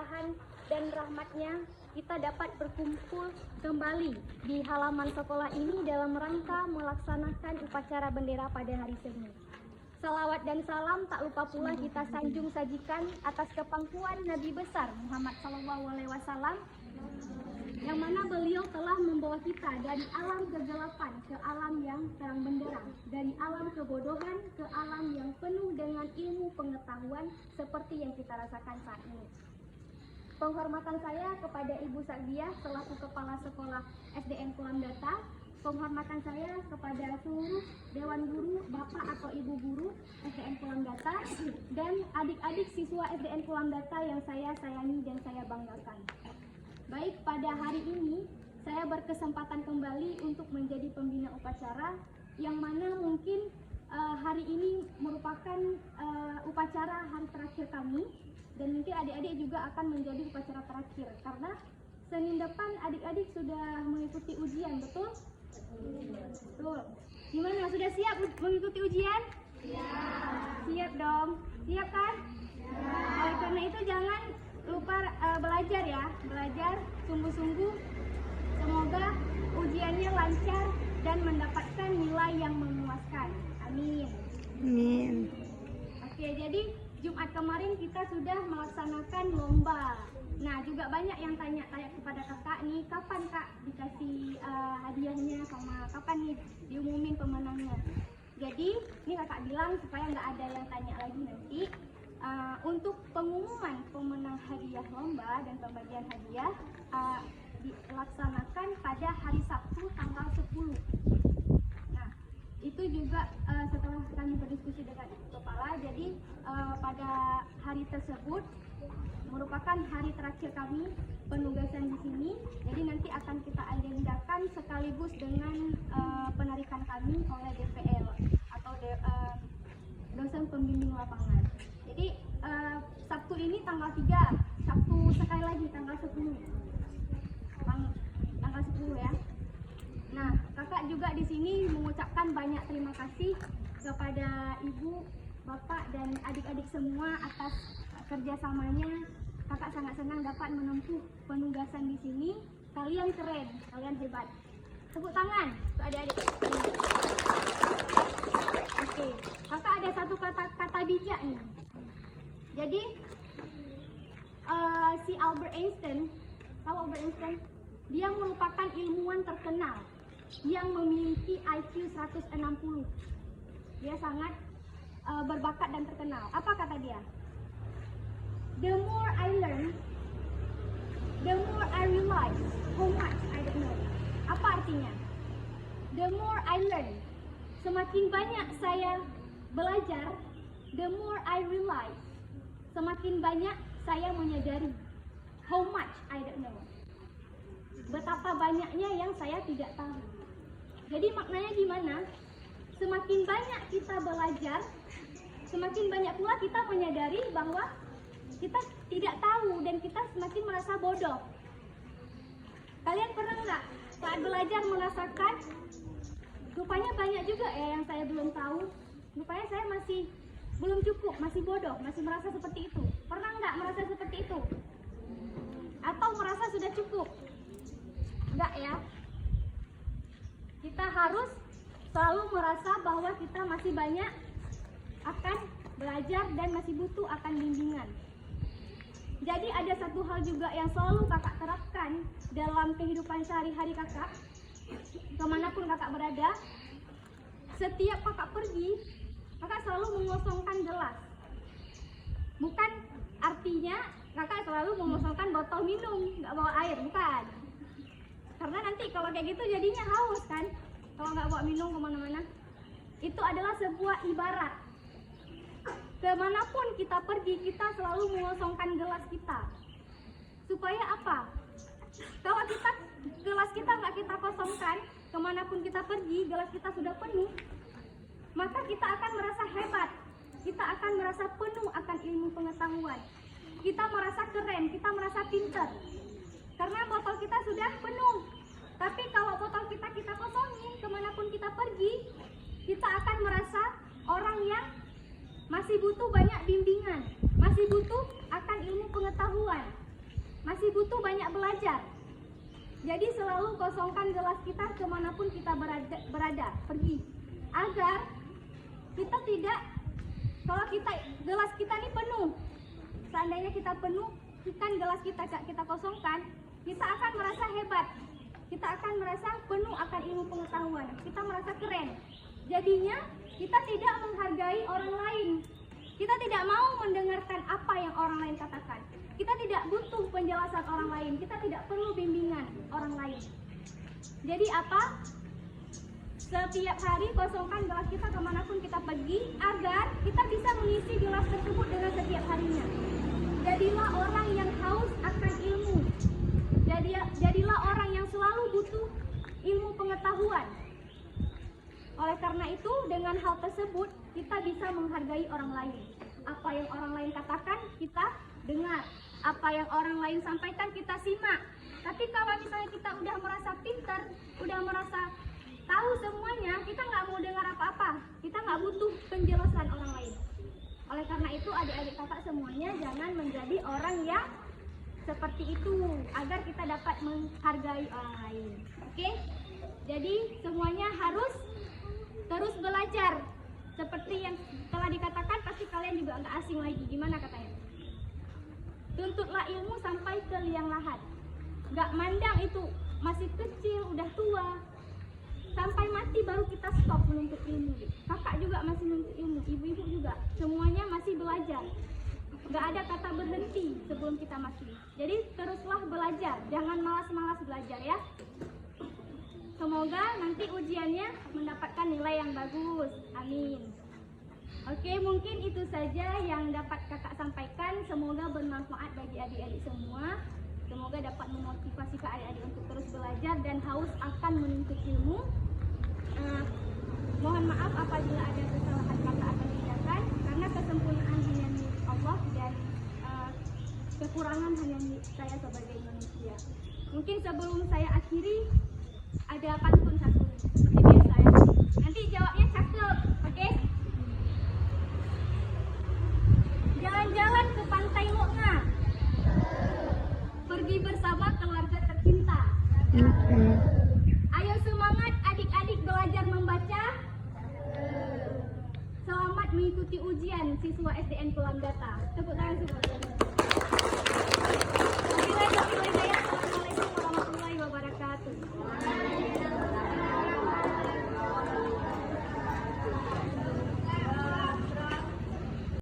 kelimpahan dan rahmat-Nya kita dapat berkumpul kembali di halaman sekolah ini dalam rangka melaksanakan upacara bendera pada hari Senin. Salawat dan salam tak lupa pula kita sanjung sajikan atas kepangkuan Nabi besar Muhammad SAW, yang mana beliau telah membawa kita dari alam kegelapan ke alam yang terang benderang, dari alam kebodohan ke alam yang penuh dengan ilmu pengetahuan seperti yang kita rasakan saat ini. Penghormatan saya kepada Ibu Sakdiah selaku Kepala Sekolah SDN Kolam Data, penghormatan saya kepada seluruh Dewan Guru, Bapak atau Ibu Guru SDN Kolam Data, dan adik-adik siswa SDN Kolam Data yang saya sayangi dan saya banggakan. Baik, pada hari ini saya berkesempatan kembali untuk menjadi pembina upacara, yang mana mungkin hari ini merupakan upacara hari terakhir kami, dan mungkin adik-adik juga akan menjadi upacara terakhir karena Senin depan adik-adik sudah mengikuti ujian, betul? Betul. Gimana, sudah siap mengikuti ujian? Siap dong. Siap kan? Oleh karena itu jangan lupa belajar ya, belajar sungguh-sungguh. Semoga ujiannya lancar dan mendapatkan nilai yang memuaskan. Amin. Amin. Oke, jadi Jumat kemarin kita sudah melaksanakan lomba. Nah, juga banyak yang tanya kepada kakak nih, kapan kak dikasih hadiahnya, sama kapan nih diumumin pemenangnya. Jadi, ini kakak bilang supaya nggak ada yang tanya lagi nanti. Untuk pengumuman pemenang hadiah lomba dan pembagian hadiah dilaksanakan pada hari Sabtu tanggal 10. Nah, itu juga setelah kami berdiskusi dengan Ibu Kepala, jadi pada hari tersebut merupakan hari terakhir kami penugasan di sini. Jadi nanti akan kita agendakan sekaligus dengan penarikan kami oleh DPL atau dosen pembimbing lapangan. Jadi Sabtu ini tanggal 3, Sabtu sekali lagi tanggal 10. Tanggal 10 ya. Nah, kakak juga di sini mengucapkan banyak terima kasih kepada Ibu, Bapak, dan adik-adik semua atas kerjasamanya. Kakak sangat senang dapat menempuh penugasan di sini. Kalian keren, kalian hebat. Tepuk tangan untuk adik-adik. Oke, kakak ada satu kata bijak nih. Jadi si Albert Einstein, tahu Albert Einstein? Dia merupakan ilmuwan terkenal yang memiliki IQ 160. Dia sangat berbakat dan terkenal. Apa kata dia? The more I learn, the more I realize how much I don't know. Apa artinya? The more I learn, semakin banyak saya belajar, the more I realize, semakin banyak saya menyadari how much I don't know. Betapa banyaknya yang saya tidak tahu. Jadi maknanya gimana? Semakin banyak kita belajar, semakin banyak pula kita menyadari bahwa kita tidak tahu dan kita semakin merasa bodoh. Kalian pernah nggak saat belajar merasakan rupanya banyak juga ya yang saya belum tahu, rupanya saya masih belum cukup, masih bodoh, masih merasa seperti itu. Pernah nggak merasa seperti itu? Atau merasa sudah cukup? Enggak ya? Kita harus selalu merasa bahwa kita masih banyak akan belajar dan masih butuh akan bimbingan. Jadi ada satu hal juga yang selalu kakak terapkan dalam kehidupan sehari-hari kakak, kemanapun kakak berada. Setiap kakak pergi, kakak selalu mengosongkan gelas. Bukan artinya kakak selalu mengosongkan botol minum, nggak bawa air, bukan. Karena nanti kalau kayak gitu jadinya haus kan, kalau nggak bawa minum kemana-mana. Itu adalah sebuah ibarat. Kemanapun kita pergi, kita selalu mengosongkan gelas kita. Supaya apa? Kalau gelas kita nggak kita kosongkan, kemanapun kita pergi, gelas kita sudah penuh, maka kita akan merasa hebat. Kita akan merasa penuh akan ilmu pengetahuan. Kita merasa keren, kita merasa pintar. Karena botol kita sudah penuh. Tapi kalau botol kita kosongin, kemanapun kita pergi, kita akan merasa orang yang masih butuh banyak bimbingan, masih butuh akan ilmu pengetahuan. masih butuh banyak belajar. Jadi selalu kosongkan gelas kita kemanapun kita berada, pergi. Agar kita tidak, kalau gelas kita ini penuh, seandainya kita penuh, ikan gelas kita kosongkan, kita akan merasa hebat. Kita akan merasa penuh akan ilmu pengetahuan. Kita merasa keren. Jadinya kita tidak menghargai orang lain. Kita tidak mau mendengarkan apa yang orang lain katakan. Kita tidak butuh penjelasan orang lain. Kita tidak perlu bimbingan orang lain. Jadi apa? Setiap hari kosongkan gelas kita kemanapun kita pergi, agar kita bisa mengisi gelas tersebut dengan setiap harinya. Jadilah orang yang haus akan ilmu. Jadilah orang yang selalu butuh ilmu pengetahuan. Oleh karena itu, dengan hal tersebut, kita bisa menghargai orang lain. Apa yang orang lain katakan, kita dengar. Apa yang orang lain sampaikan, kita simak. Tapi kalau misalnya kita udah merasa pintar, udah merasa tahu semuanya, kita nggak mau dengar apa-apa. Kita nggak butuh penjelasan orang lain. Oleh karena itu, adik-adik kakak semuanya jangan menjadi orang yang seperti itu, agar kita dapat menghargai orang lain. Oke? Jadi semuanya harus terus belajar. Seperti yang telah dikatakan, pasti kalian juga nggak asing lagi. Gimana katanya? Tuntutlah ilmu sampai ke liang lahat. Nggak mandang itu masih kecil, udah tua, sampai mati baru kita stop menuntut ilmu. Kakak juga masih menuntut ilmu, ibu-ibu juga, semuanya masih belajar. Nggak ada kata berhenti sebelum kita mati. Jadi teruslah belajar, jangan malas-malas belajar ya. Semoga nanti ujiannya mendapatkan nilai yang bagus. Amin. Oke, mungkin itu saja yang dapat kakak sampaikan. Semoga bermanfaat bagi adik-adik semua. Semoga dapat memotivasi ke adik-adik untuk terus belajar dan haus akan menuntut ilmu. Mohon maaf apabila ada kesalahan kata atau tindakan, karena kesempurnaan hanya milik Allah dan kekurangan hanya milik saya sebagai manusia. Mungkin sebelum saya akhiri, ada pantun satu. Seperti biasa ya. Nanti jawabnya cakep, oke? Jalan-jalan ke pantai Lokna, pergi bersama keluarga tercinta. Ayo semangat adik-adik belajar membaca. Selamat mengikuti ujian siswa SDN Kolam Data. Tepuk tangan semua.